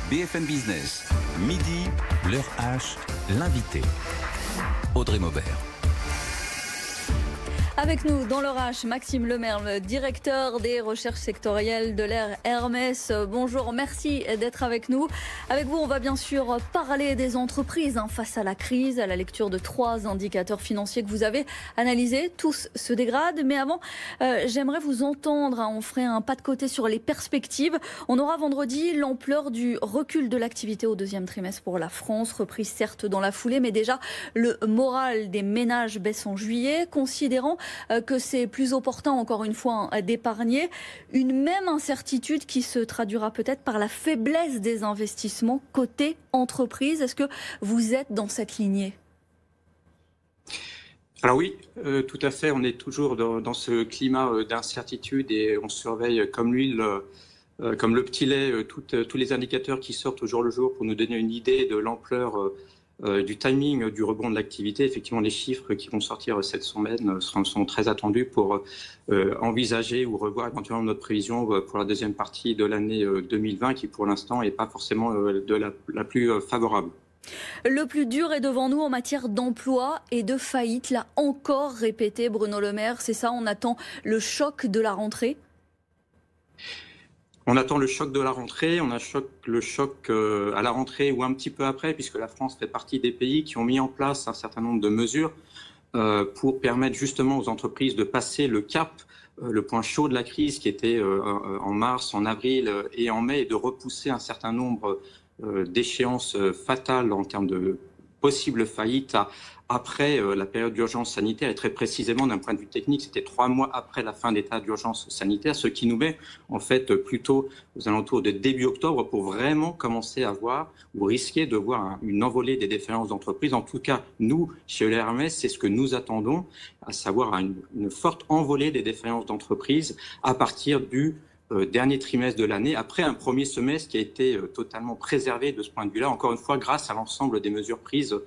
BFM Business, midi, l'heure H, l'invité. Audrey Maubert. Avec nous dans l'heure H, Maxime Lemaire, le directeur des recherches sectorielles de l'Air Hermès. Bonjour, merci d'être avec nous. Avec vous, on va bien sûr parler des entreprises face à la crise, à la lecture de 3 indicateurs financiers que vous avez analysés. Tous se dégradent, mais avant, j'aimerais vous entendre. On ferait un pas de côté sur les perspectives. On aura vendredi l'ampleur du recul de l'activité au 2e trimestre pour la France, reprise certes dans la foulée, mais déjà le moral des ménages baisse en juillet, considérant que c'est plus opportun, encore une fois, d'épargner. Une même incertitude qui se traduira peut-être par la faiblesse des investissements côté entreprise. Est-ce que vous êtes dans cette lignée ? Alors oui, tout à fait. On est toujours dans ce climat d'incertitude et on surveille comme l'huile, comme le petit lait, tous les indicateurs qui sortent au jour le jour pour nous donner une idée de l'ampleur du timing du rebond de l'activité. Effectivement, les chiffres qui vont sortir cette semaine sont très attendus pour envisager ou revoir éventuellement notre prévision pour la deuxième partie de l'année 2020 qui pour l'instant n'est pas forcément la plus favorable. Le plus dur est devant nous en matière d'emploi et de faillite, l'a encore répété Bruno Le Maire. C'est ça, on attend le choc de la rentrée. On attend le choc de la rentrée, le choc à la rentrée ou un petit peu après, puisque la France fait partie des pays qui ont mis en place un certain nombre de mesures pour permettre justement aux entreprises de passer le cap, le point chaud de la crise qui était en mars, en avril et en mai, et de repousser un certain nombre d'échéances fatales en termes de possibles faillites après la période d'urgence sanitaire, et très précisément d'un point de vue technique, c'était 3 mois après la fin d'état d'urgence sanitaire, ce qui nous met en fait plutôt aux alentours de début octobre pour vraiment commencer à voir ou risquer de voir une envolée des défaillances d'entreprises. En tout cas, nous, chez l'Air Hermès, c'est ce que nous attendons, à savoir une forte envolée des défaillances d'entreprises à partir du dernier trimestre de l'année, après un premier semestre qui a été totalement préservé de ce point de vue-là, encore une fois grâce à l'ensemble des mesures prises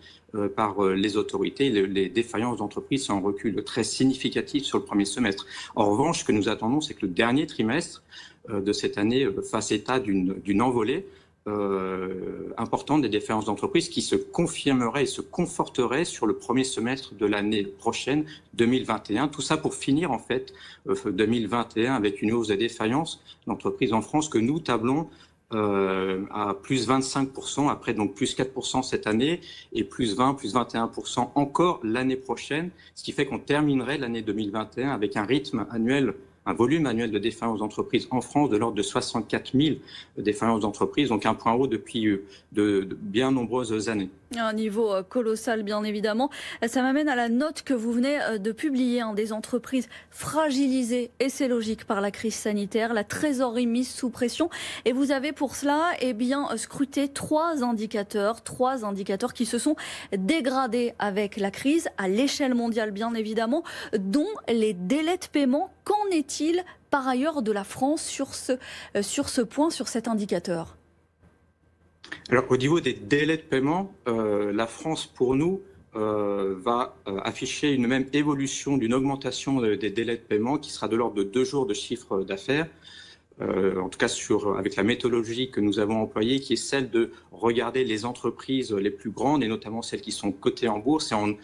par les autorités. Les défaillances d'entreprises sont en recul très significatif sur le premier semestre. En revanche, ce que nous attendons, c'est que le dernier trimestre de cette année fasse état d'une envolée importante des défaillances d'entreprises qui se confirmerait et se conforterait sur le premier semestre de l'année prochaine, 2021. Tout ça pour finir en fait 2021 avec une hausse des défaillances d'entreprises en France que nous tablons à plus 25%, après donc plus 4% cette année et plus 20, plus 21% encore l'année prochaine, ce qui fait qu'on terminerait l'année 2021 avec un rythme annuel, un volume annuel de défaillances d'entreprises en France de l'ordre de 64 000 défaillances d'entreprises, donc un point haut depuis de bien nombreuses années. Un niveau colossal, bien évidemment. Ça m'amène à la note que vous venez de publier, des entreprises fragilisées, et c'est logique, par la crise sanitaire, la trésorerie mise sous pression. Et vous avez pour cela scruté 3 indicateurs qui se sont dégradés avec la crise, à l'échelle mondiale, bien évidemment, dont les délais de paiement. Qu'en est-il par ailleurs de la France sur ce point, sur cet indicateur ? Alors, au niveau des délais de paiement, la France, pour nous, va afficher une même évolution d'une augmentation des délais de paiement qui sera de l'ordre de 2 jours de chiffre d'affaires. En tout cas avec la méthodologie que nous avons employée, qui est celle de regarder les entreprises les plus grandes, et notamment celles qui sont cotées en bourse, et en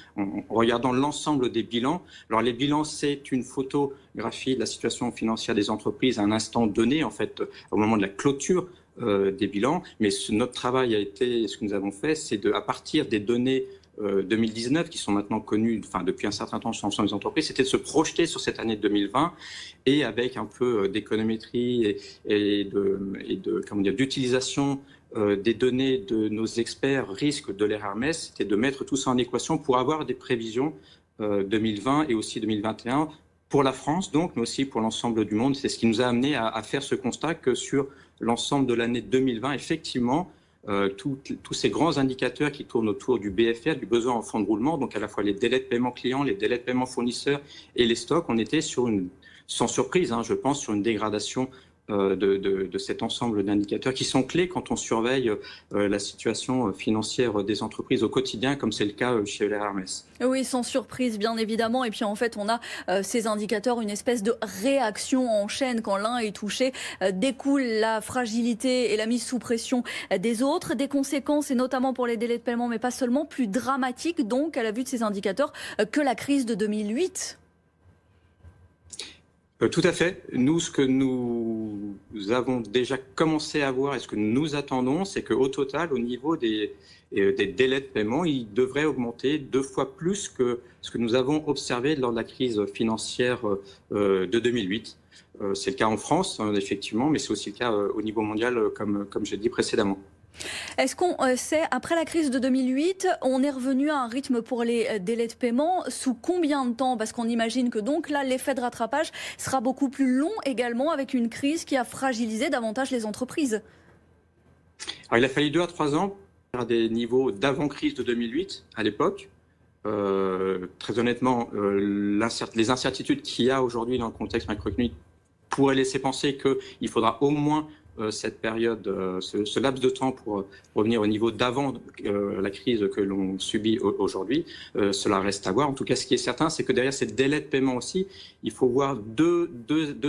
regardant l'ensemble des bilans. Alors les bilans, c'est une photographie de la situation financière des entreprises à un instant donné, en fait, au moment de la clôture des bilans. Mais notre travail a été, ce que nous avons fait, c'est à partir des données 2019, qui sont maintenant connues depuis un certain temps sur l'ensemble des entreprises, c'était de se projeter sur cette année 2020 et avec un peu d'économétrie et d'utilisation des données de nos experts risques de l'Air Hermès, c'était de mettre tout ça en équation pour avoir des prévisions 2020 et aussi 2021 pour la France, donc, mais aussi pour l'ensemble du monde. C'est ce qui nous a amené à faire ce constat que sur l'ensemble de l'année 2020, effectivement, tous ces grands indicateurs qui tournent autour du BFR, du besoin en fonds de roulement, donc à la fois les délais de paiement clients, les délais de paiement fournisseurs et les stocks, on était sans surprise, je pense, sur une dégradation de cet ensemble d'indicateurs qui sont clés quand on surveille la situation financière des entreprises au quotidien, comme c'est le cas chez Hermès. Oui, sans surprise, bien évidemment. Et puis en fait, on a ces indicateurs, une espèce de réaction en chaîne. Quand l'un est touché, découle la fragilité et la mise sous pression des autres. Des conséquences, et notamment pour les délais de paiement, mais pas seulement, plus dramatiques donc à la vue de ces indicateurs que la crise de 2008. Tout à fait. Nous, ce que nous avons déjà commencé à voir et ce que nous attendons, c'est qu'au total, au niveau des délais de paiement, ils devraient augmenter 2 fois plus que ce que nous avons observé lors de la crise financière de 2008. C'est le cas en France, effectivement, mais c'est aussi le cas au niveau mondial, comme j'ai dit précédemment. Est-ce qu'on sait, après la crise de 2008, on est revenu à un rythme pour les délais de paiement sous combien de temps? Parce qu'on imagine que donc là, l'effet de rattrapage sera beaucoup plus long également avec une crise qui a fragilisé davantage les entreprises. Alors, il a fallu 2 à 3 ans à des niveaux d'avant-crise de 2008 à l'époque. Très honnêtement, les incertitudes qu'il y a aujourd'hui dans le contexte macroéconomique pourraient laisser penser qu'il faudra au moins cette période, ce laps de temps pour revenir au niveau d'avant la crise que l'on subit aujourd'hui. Cela reste à voir. En tout cas, ce qui est certain, c'est que derrière ces délais de paiement aussi, il faut voir deux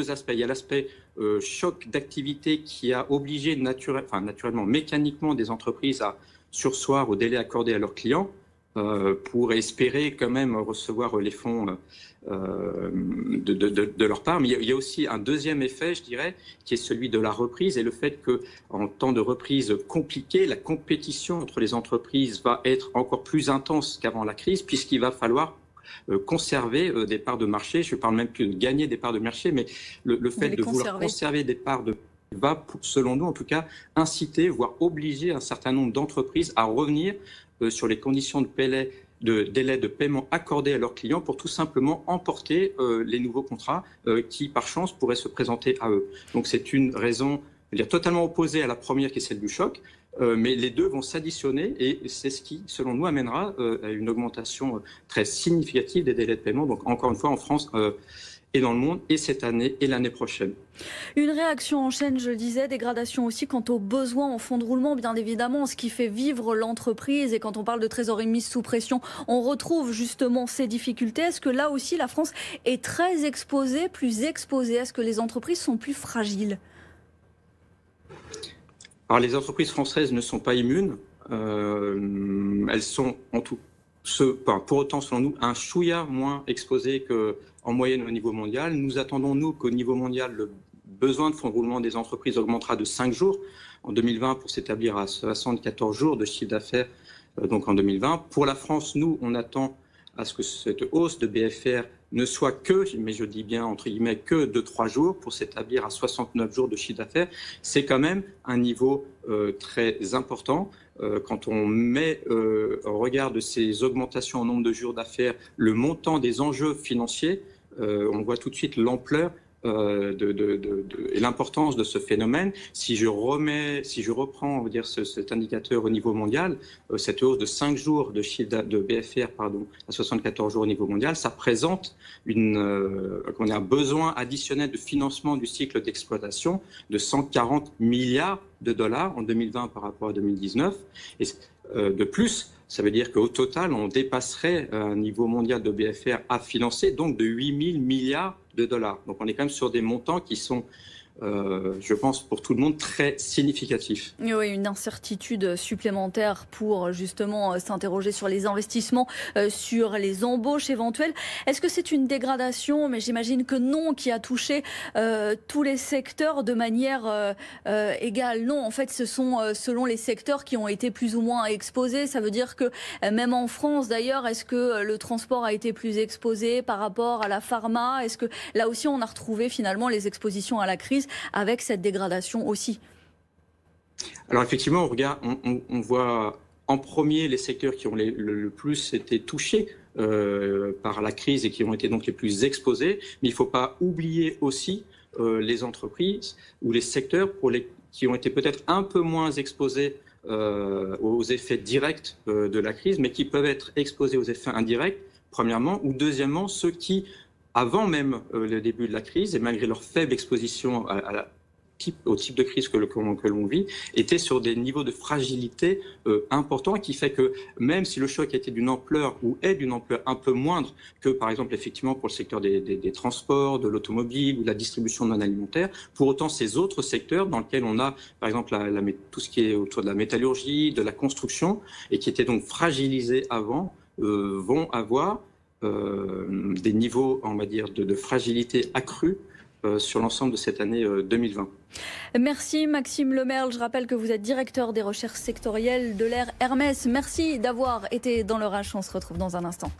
aspects. Il y a l'aspect choc d'activité qui a obligé naturellement, mécaniquement, des entreprises à surseoir aux délais accordés à leurs clients pour espérer quand même recevoir les fonds de leur part. Mais il y a aussi un deuxième effet, je dirais, qui est celui de la reprise et le fait qu'en temps de reprise compliquée, la compétition entre les entreprises va être encore plus intense qu'avant la crise, puisqu'il va falloir conserver des parts de marché. Je ne parle même plus de gagner des parts de marché, mais le fait de vouloir conserver des parts de va, selon nous en tout cas, inciter, voire obliger un certain nombre d'entreprises à revenir sur les conditions de délai de paiement accordés à leurs clients pour tout simplement emporter les nouveaux contrats qui, par chance, pourraient se présenter à eux. Donc c'est une raison, je veux dire, totalement opposée à la première qui est celle du choc, mais les deux vont s'additionner et c'est ce qui, selon nous, amènera à une augmentation très significative des délais de paiement. Donc encore une fois, en France et dans le monde, et cette année et l'année prochaine. Une réaction en chaîne, je le disais, dégradation aussi quant aux besoins en fonds de roulement, bien évidemment, ce qui fait vivre l'entreprise. Et quand on parle de trésorerie mise sous pression, on retrouve justement ces difficultés. Est-ce que là aussi, la France est très exposée, plus exposée? Est-ce que les entreprises sont plus fragiles? Alors, les entreprises françaises ne sont pas immunes. Elles sont en tout pour autant, selon nous, un chouïa moins exposé qu'en moyenne au niveau mondial. Nous attendons, nous, qu'au niveau mondial, le besoin de fonds de roulement des entreprises augmentera de 5 jours en 2020 pour s'établir à 74 jours de chiffre d'affaires donc en 2020. Pour la France, nous, on attend à ce que cette hausse de BFR ne soit que, mais je dis bien entre guillemets, que de 3 jours pour s'établir à 69 jours de chiffre d'affaires. C'est quand même un niveau très important. Quand on met au regard de ces augmentations en nombre de jours d'affaires, le montant des enjeux financiers, on voit tout de suite l'ampleur et l'importance de ce phénomène. Si je reprends, on va dire, cet indicateur au niveau mondial, cette hausse de 5 jours de chiffre de BFR à 74 jours au niveau mondial, ça représente un besoin additionnel de financement du cycle d'exploitation de 140 milliards de dollars en 2020 par rapport à 2019. Et de plus, ça veut dire qu'au total, on dépasserait un niveau mondial de BFR à financer, donc de 8 000 milliards de dollars. Donc on est quand même sur des montants qui sont, je pense, pour tout le monde, très significatifs. Oui, une incertitude supplémentaire pour justement s'interroger sur les investissements, sur les embauches éventuelles. Est-ce que c'est une dégradation, mais j'imagine que non, qui a touché tous les secteurs de manière égale? Non, en fait, ce sont selon les secteurs qui ont été plus ou moins exposés. Ça veut dire que même en France, d'ailleurs, est-ce que le transport a été plus exposé par rapport à la pharma? Est-ce que là aussi, on a retrouvé finalement les expositions à la crise avec cette dégradation aussi? Alors effectivement, on voit en premier les secteurs qui ont le plus été touchés par la crise et qui ont été donc les plus exposés. Mais il ne faut pas oublier aussi les entreprises ou les secteurs qui ont été peut-être un peu moins exposés aux effets directs de la crise, mais qui peuvent être exposés aux effets indirects, premièrement, ou deuxièmement, ceux qui, avant même le début de la crise, et malgré leur faible exposition au type de crise que l'on vit, étaient sur des niveaux de fragilité importants, qui fait que même si le choc était d'une ampleur ou est d'une ampleur un peu moindre que par exemple effectivement pour le secteur des transports, de l'automobile ou de la distribution non alimentaire, pour autant ces autres secteurs dans lesquels on a par exemple tout ce qui est autour de la métallurgie, de la construction et qui étaient donc fragilisés avant, vont avoir des niveaux, on va dire, de fragilité accrus sur l'ensemble de cette année 2020. Merci Maxime Lemerle. Je rappelle que vous êtes directeur des recherches sectorielles de l'Air Hermès. Merci d'avoir été dans l'Orage. On se retrouve dans un instant.